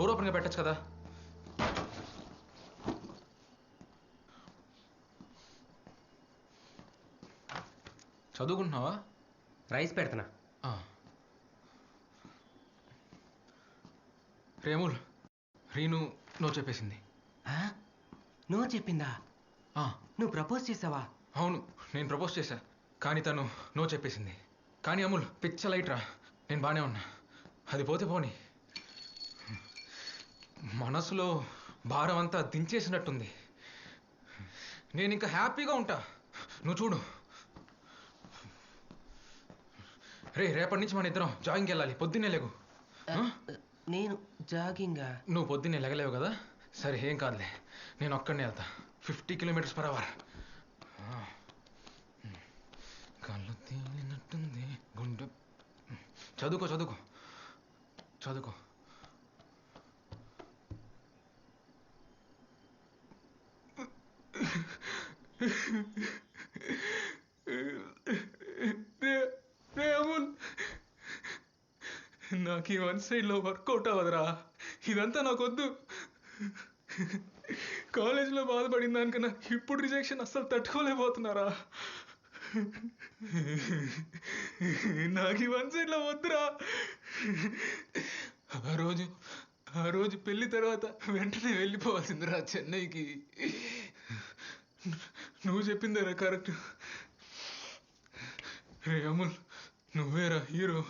Door ఓపెన్గా పెట్టచ్చు కదా. చదువుకుంటున్నావా? రైస్ పెడుతున్నా. రేముల్, రీను నో చెప్పేసింది. నువ్వు చెప్పిందా? నువ్వు ప్రపోజ్ చేసావా? అవును, నేను ప్రపోజ్ చేశా, కానీ తను నో చెప్పేసింది. కానీ అమూల్ పిచ్చ లైట్రా, నేను బాగానే ఉన్నా. అది పోతే పోని, మనసులో భారం అంతా దించేసినట్టుంది. నేను ఇంకా హ్యాపీగా ఉంటా. నువ్వు చూడు. రేపటి నుంచి మన ఇద్దరం జాగింగ్కి వెళ్ళాలి. పొద్దున్నే లేగు. నేను జాగింగా? నువ్వు పొద్దున్నే లెగలేవు కదా. సరే ఏం కాదులే, నేను ఒక్కడనే వెళ్తా. 50 km/h. కళ్ళు తేలినట్టుంది గుండె. చదువుకో చదువుకో చదువుకో. అమూల్, నాకు ఈ వన్ సైడ్లో వర్కౌట్ అవ్వదురా. ఇదంతా నాకొద్దు. కాలేజీలో బాధపడిన దానికన్నా ఇప్పుడు రిజెక్షన్ అస్సలు తట్టుకోలేకపోతున్నారా. నాకు ఈ వన్ సైడ్లో వద్దురా. ఆ రోజు పెళ్లి తర్వాత వెంటనే వెళ్ళిపోవాల్సిందిరా చెన్నైకి. నువ్వు చెప్పిందేరా కరెక్ట్. రే అమూల్, నువ్వేరా హీరో.